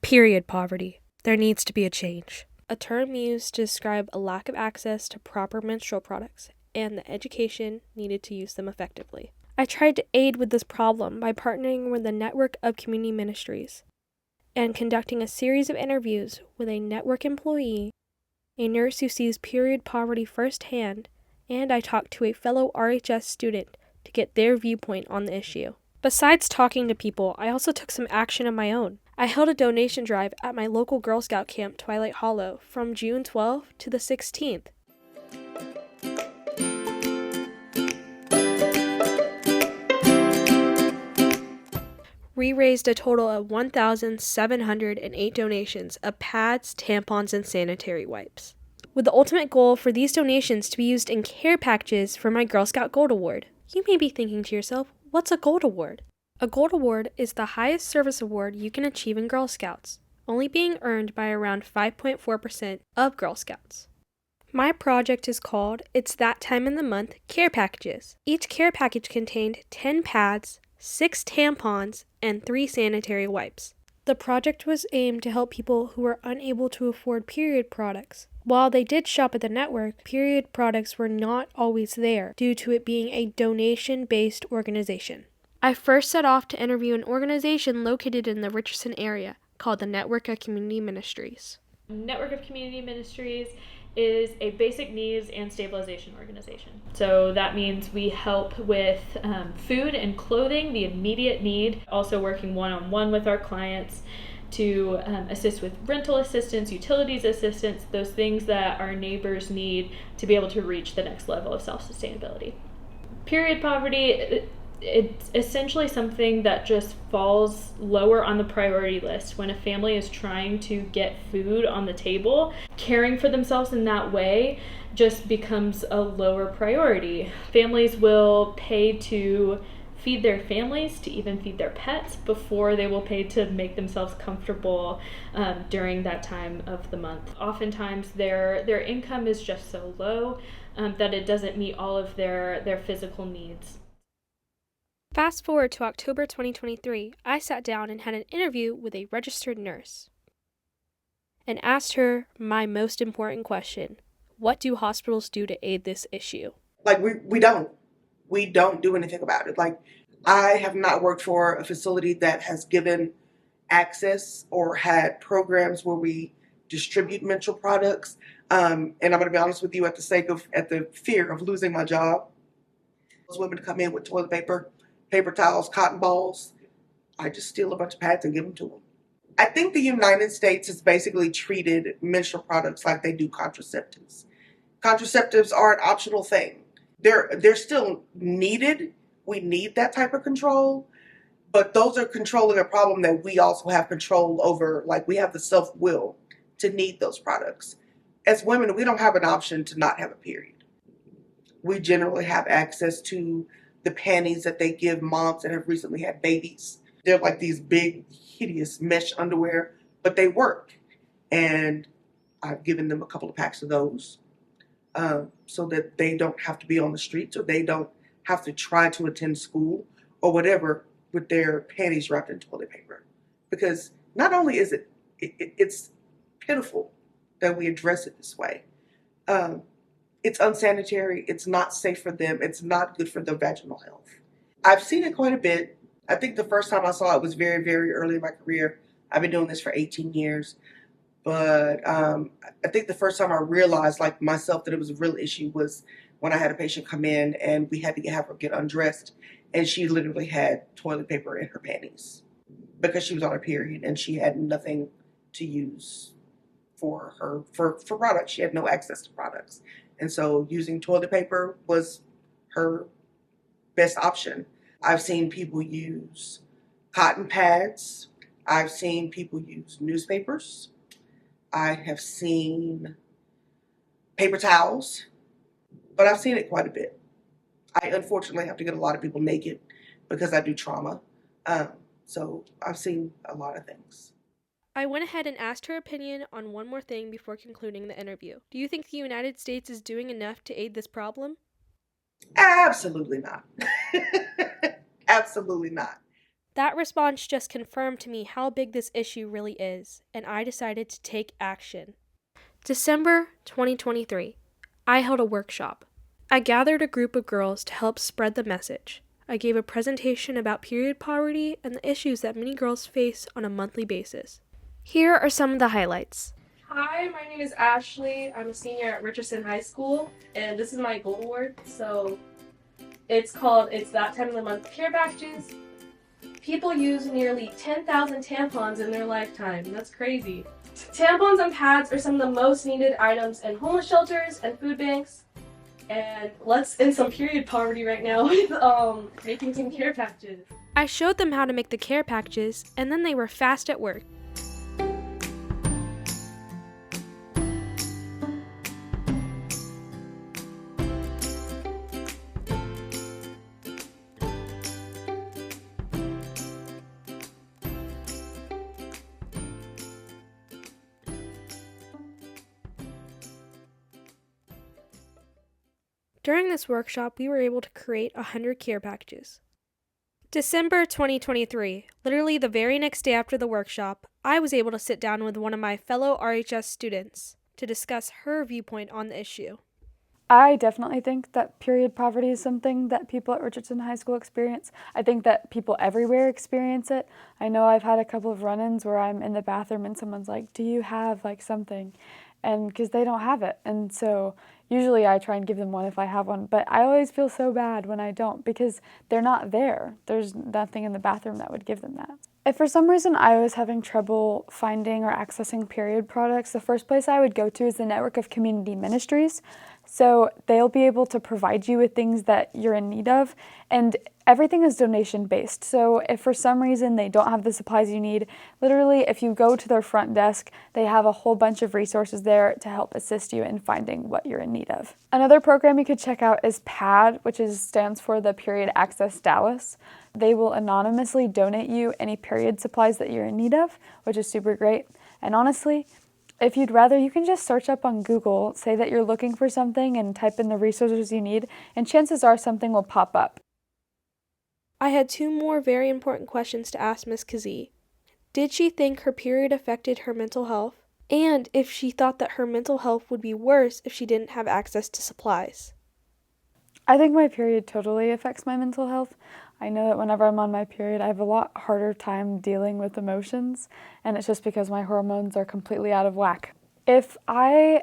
Period poverty. There needs to be a change. A term used to describe a lack of access to proper menstrual products and the education needed to use them effectively. I tried to aid with this problem by partnering with the network of community ministries and conducting a series of interviews with a network employee, a nurse who sees period poverty firsthand, and I talked to a fellow RHS student to get their viewpoint on the issue. Besides talking to people, I also took some action of my own. I held a donation drive at my local Girl Scout camp, Twilight Hollow, from June 12th to the 16th. We raised a total of 1,708 donations of pads, tampons, and sanitary wipes, with the ultimate goal for these donations to be used in care packages for my Girl Scout Gold Award. You may be thinking to yourself, what's a Gold Award? A Gold Award is the highest service award you can achieve in Girl Scouts, only being earned by around 5.4% of Girl Scouts. My project is called It's That Time in the Month Care Packages. Each care package contained 10 pads, 6 tampons, and 3 sanitary wipes. The project was aimed to help people who were unable to afford period products. While they did shop at the network, period products were not always there due to it being a donation-based organization. I first set off to interview an organization located in the Richardson area called the Network of Community Ministries. Network of Community Ministries is a basic needs and stabilization organization. So that means we help with food and clothing, the immediate need, also working one-on-one with our clients to assist with rental assistance, utilities assistance, those things that our neighbors need to be able to reach the next level of self-sustainability. Period poverty, it's essentially something that just falls lower on the priority list when a family is trying to get food on the table. Caring for themselves in that way just becomes a lower priority. Families will pay to feed their families, to even feed their pets, before they will pay to make themselves comfortable during that time of the month. Oftentimes their income is just so low that it doesn't meet all of their physical needs. Fast forward to October 2023, I sat down and had an interview with a registered nurse and asked her my most important question: what do hospitals do to aid this issue? We don't do anything about it. I have not worked for a facility that has given access or had programs where we distribute menstrual products. And I'm going to be honest with you, at the fear of losing my job, those women come in with toilet paper, paper towels, cotton balls. I just steal a bunch of pads and give them to them. I think the United States has basically treated menstrual products like they do contraceptives. Contraceptives are an optional thing. They're still needed. We need that type of control, but those are controlling a problem that we also have control over. We have the self-will to need those products. As women, we don't have an option to not have a period. We generally have access to the panties that they give moms that have recently had babies. They're like these big, hideous mesh underwear, but they work. And I've given them a couple of packs of those so that they don't have to be on the streets, or they don't have to try to attend school or whatever with their panties wrapped in toilet paper. Because not only is it's pitiful that we address it this way, it's unsanitary, it's not safe for them, it's not good for their vaginal health. I've seen it quite a bit. I think the first time I saw it was very, very early in my career. I've been doing this for 18 years. But I think the first time I realized, myself, that it was a real issue was when I had a patient come in and we had to have her get undressed, and she literally had toilet paper in her panties because she was on her period and she had nothing to use for products. She had no access to products. And so using toilet paper was her best option. I've seen people use cotton pads. I've seen people use newspapers. I have seen paper towels, but I've seen it quite a bit. I unfortunately have to get a lot of people naked because I do trauma. So I've seen a lot of things. I went ahead and asked her opinion on one more thing before concluding the interview. Do you think the United States is doing enough to aid this problem? Absolutely not. Absolutely not. That response just confirmed to me how big this issue really is, and I decided to take action. December 2023. I held a workshop. I gathered a group of girls to help spread the message. I gave a presentation about period poverty and the issues that many girls face on a monthly basis. Here are some of the highlights. Hi, my name is Ashley. I'm a senior at Richardson High School, and this is my goal award. So it's called It's That Time of the Month Care Packages. People use nearly 10,000 tampons in their lifetime. That's crazy. Tampons and pads are some of the most needed items in homeless shelters and food banks. And let's end some period poverty right now with making some care packages. I showed them how to make the care packages, and then they were fast at work. During this workshop, we were able to create 100 care packages. December 2023, literally the very next day after the workshop, I was able to sit down with one of my fellow RHS students to discuss her viewpoint on the issue. I definitely think that period poverty is something that people at Richardson High School experience. I think that people everywhere experience it. I know I've had a couple of run-ins where I'm in the bathroom and someone's like, do you have like something? And because they don't have it. And so usually I try and give them one if I have one, but I always feel so bad when I don't because they're not there. There's nothing in the bathroom that would give them that. If for some reason I was having trouble finding or accessing period products, the first place I would go to is the network of community ministries. So they'll be able to provide you with things that you're in need of, and everything is donation based. So if for some reason they don't have the supplies you need, literally if you go to their front desk, they have a whole bunch of resources there to help assist you in finding what you're in need of. Another program you could check out is PAD, which stands for the Period Access Dallas. They will anonymously donate you any period supplies that you're in need of, which is super great. And honestly, if you'd rather, you can just search up on Google, say that you're looking for something and type in the resources you need, and chances are something will pop up. I had two more very important questions to ask Miss Kazee. Did she think her period affected her mental health? And if she thought that her mental health would be worse if she didn't have access to supplies? I think my period totally affects my mental health. I know that whenever I'm on my period, I have a lot harder time dealing with emotions, and it's just because my hormones are completely out of whack. If I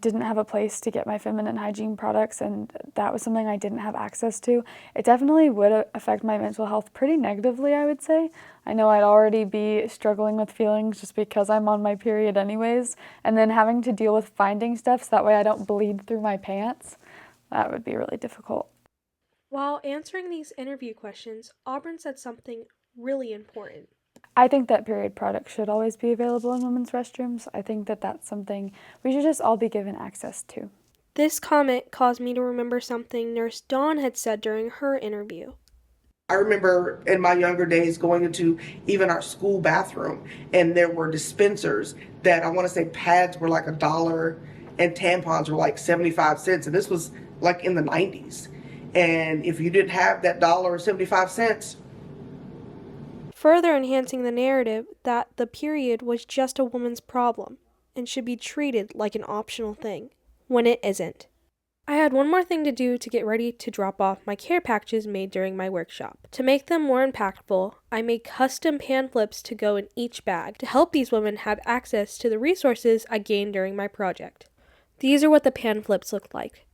didn't have a place to get my feminine hygiene products and that was something I didn't have access to, it definitely would affect my mental health pretty negatively, I would say. I know I'd already be struggling with feelings just because I'm on my period anyways, and then having to deal with finding stuff so that way I don't bleed through my pants, that would be really difficult. While answering these interview questions, Auburn said something really important. I think that period products should always be available in women's restrooms. I think that that's something we should just all be given access to. This comment caused me to remember something Nurse Dawn had said during her interview. I remember in my younger days going into even our school bathroom, and there were dispensers that I want to say pads were like $1 and tampons were like 75 cents. And this was like in the 90s. And if you didn't have that $1.75, further enhancing the narrative that the period was just a woman's problem and should be treated like an optional thing, when it isn't. I had one more thing to do to get ready to drop off my care packages made during my workshop. To make them more impactful, I made custom pan flips to go in each bag to help these women have access to the resources I gained during my project. These are what the pan flips looked like.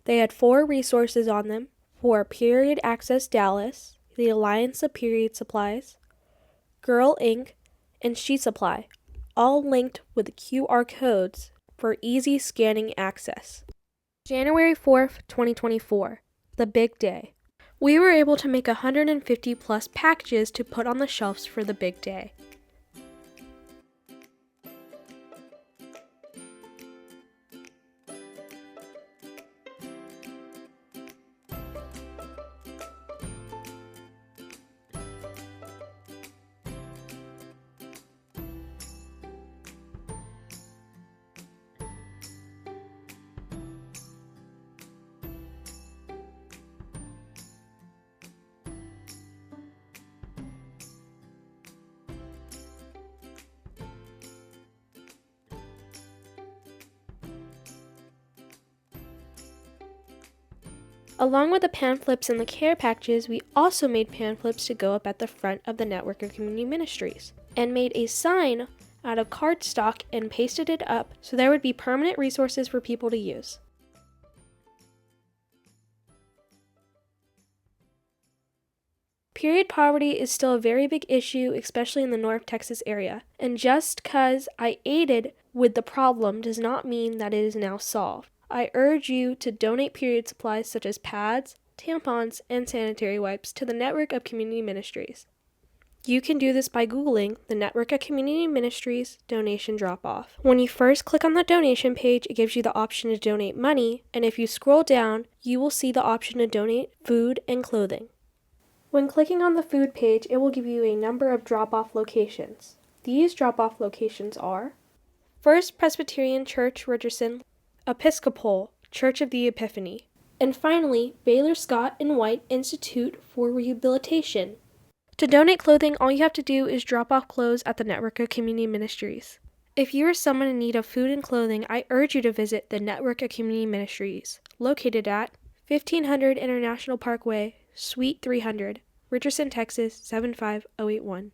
They had 4 resources on them for Period Access Dallas, the Alliance of Period Supplies, Girl Inc., and She Supply, all linked with QR codes for easy scanning access. January 4th, 2024, the big day. We were able to make 150 plus packages to put on the shelves for the big day. Along with the pan flips and the care packages, we also made pan flips to go up at the front of the network of community ministries and made a sign out of cardstock and pasted it up so there would be permanent resources for people to use. Period poverty is still a very big issue, especially in the North Texas area. And just because I aided with the problem does not mean that it is now solved. I urge you to donate period supplies such as pads, tampons, and sanitary wipes to the network of community ministries. You can do this by Googling the Network of Community Ministries donation drop-off. When you first click on the donation page, it gives you the option to donate money, and if you scroll down, you will see the option to donate food and clothing. When clicking on the food page, it will give you a number of drop-off locations. These drop-off locations are First Presbyterian Church, Richardson, Episcopal Church of the Epiphany, and finally, Baylor Scott and White Institute for Rehabilitation. To donate clothing, all you have to do is drop off clothes at the Network of Community Ministries. If you are someone in need of food and clothing, I urge you to visit the Network of Community Ministries, located at 1500 International Parkway, Suite 300, Richardson, Texas 75081.